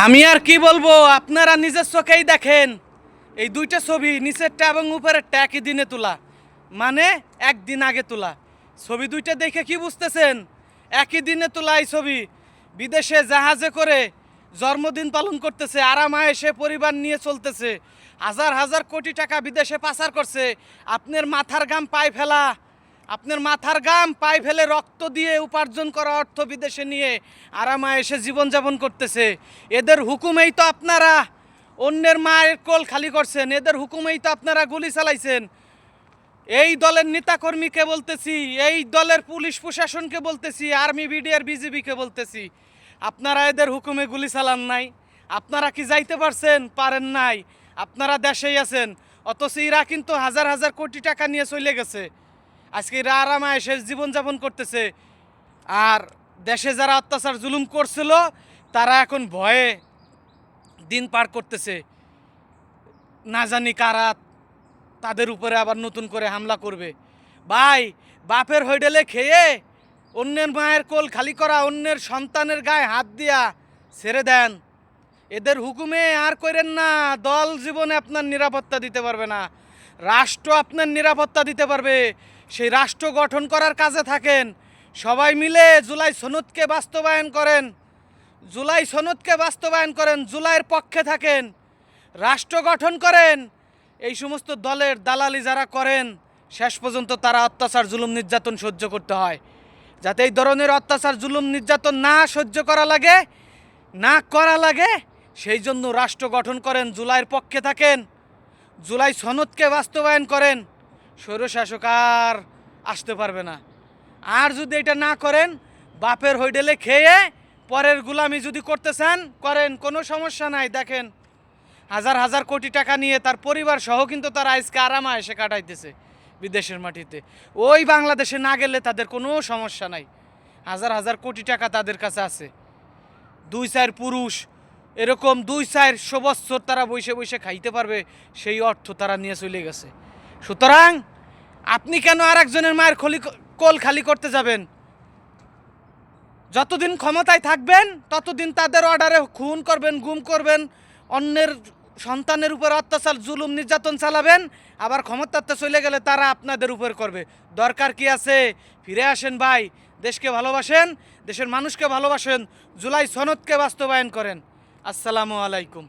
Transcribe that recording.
আমি আর কি বলবো, আপনারা নিজের চোখেই দেখেন। এই দুইটা ছবি নিচেরটা এবং উপরেরটা একই দিনে তোলা, মানে একদিন আগে তোলা ছবি। দুইটা দেখে কি বুঝতেছেন? একই দিনে তোলা এই ছবি। বিদেশে জাহাজে করে জন্মদিন পালন করতেছে, আরামায়েশে পরিবার নিয়ে চলতেছে, হাজার হাজার কোটি টাকা বিদেশে পাচার করছে। আপনার মাথার ঘাম পায়ে ফেলা, আপনার মাথার ঘাম পায়ে ফেলে রক্ত দিয়ে উপার্জন করা অর্থ বিদেশে নিয়ে আরামায়েশে জীবনযাপন করতেছে। এদের হুকুমেই তো আপনারা অন্যের মায়ের কোল খালি করছেন, এদের হুকুমেই তো আপনারা গুলি চালাইছেন। এই দলের নেতাকর্মীকে বলতেছি, এই দলের পুলিশ প্রশাসনকে বলতেছি, আর্মি বিডিআর বিজিবিকে বলতেছি, আপনারা এদের হুকুমে গুলি চালান নাই। আপনারা কি যাইতে পারছেন? পারেন নাই। আপনারা দেশেই আছেন, অথচ এরা কিন্তু হাজার হাজার কোটি টাকা নিয়ে চলে গেছে। আজকে এরা আরামায়েশে জীবনযাপন করতেছে। আর দেশে যারা অত্যাচার জুলুম করছিল তারা এখন ভয়ে দিন পার করতেছে। না জানি কারা তাদের উপরে আবার নতুন করে হামলা করবে। ভাই, বাপের হইডেলে খেয়ে অন্যের মায়ের কোল খালি করা, অন্যের সন্তানের গায়ে হাত দিয়া ছেড়ে দেন। এদের হুকুমে আর করেন না। দল জীবনে আপনার নিরাপত্তা দিতে পারবে না, রাষ্ট্র আপনার নিরাপত্তা দিতে পারবে। সেই রাষ্ট্র গঠন করার কাজে থাকেন। সবাই মিলে জুলাই সনদকে বাস্তবায়ন করেন, জুলাই সনদকে বাস্তবায়ন করেন, জুলাইয়ের পক্ষে থাকেন, রাষ্ট্র গঠন করেন। এই সমস্ত দলের দালালি যারা করেন, শেষ পর্যন্ত তারা অত্যাচার জুলুম নির্যাতন সহ্য করতে হয়। যাতে এই ধরনের অত্যাচার জুলুম নির্যাতন না সহ্য করা লাগে, না করা লাগে, সেই জন্য রাষ্ট্র গঠন করেন, জুলাইয়ের পক্ষে থাকেন, জুলাই সনদকে বাস্তবায়ন করেন। স্বৈরশাসক আর আসতে পারবে না। আর যদি এটা না করেন, বাপের হইডেলে খেয়ে পরের গুলামি যদি করতে চান করেন, কোনো সমস্যা নাই। দেখেন, হাজার হাজার কোটি টাকা নিয়ে তার পরিবার সহ কিন্তু তারা আজকে আরামায়েশে কাটাইতেছে বিদেশের মাটিতে। ওই বাংলাদেশে না গেলে তাদের কোনো সমস্যা নাই। হাজার হাজার কোটি টাকা তাদের কাছে আছে। 2-4 পুরুষ এরকম 2-400 বছর তারা বসে বসে খাইতে পারবে, সেই অর্থ তারা নিয়ে চলে গেছে। সুতরাং আপনি কেন আর একজনের মায়ের কোল খালি করতে যাবেন? যতদিন ক্ষমতায় থাকবেন ততদিন তাদের অর্ডারে খুন করবেন, গুম করবেন, অন্যের সন্তানের উপর অত্যাচার জুলুম নির্যাতন চালাবেন। আবার ক্ষমতাতে চলে গেলে তারা আপনাদের উপর করবে। দরকার কি আছে? ফিরে আসেন ভাই, দেশকে ভালোবাসেন, দেশের মানুষকে ভালোবাসেন, জুলাই সনদকে বাস্তবায়ন করেন। আসসালামু আলাইকুম।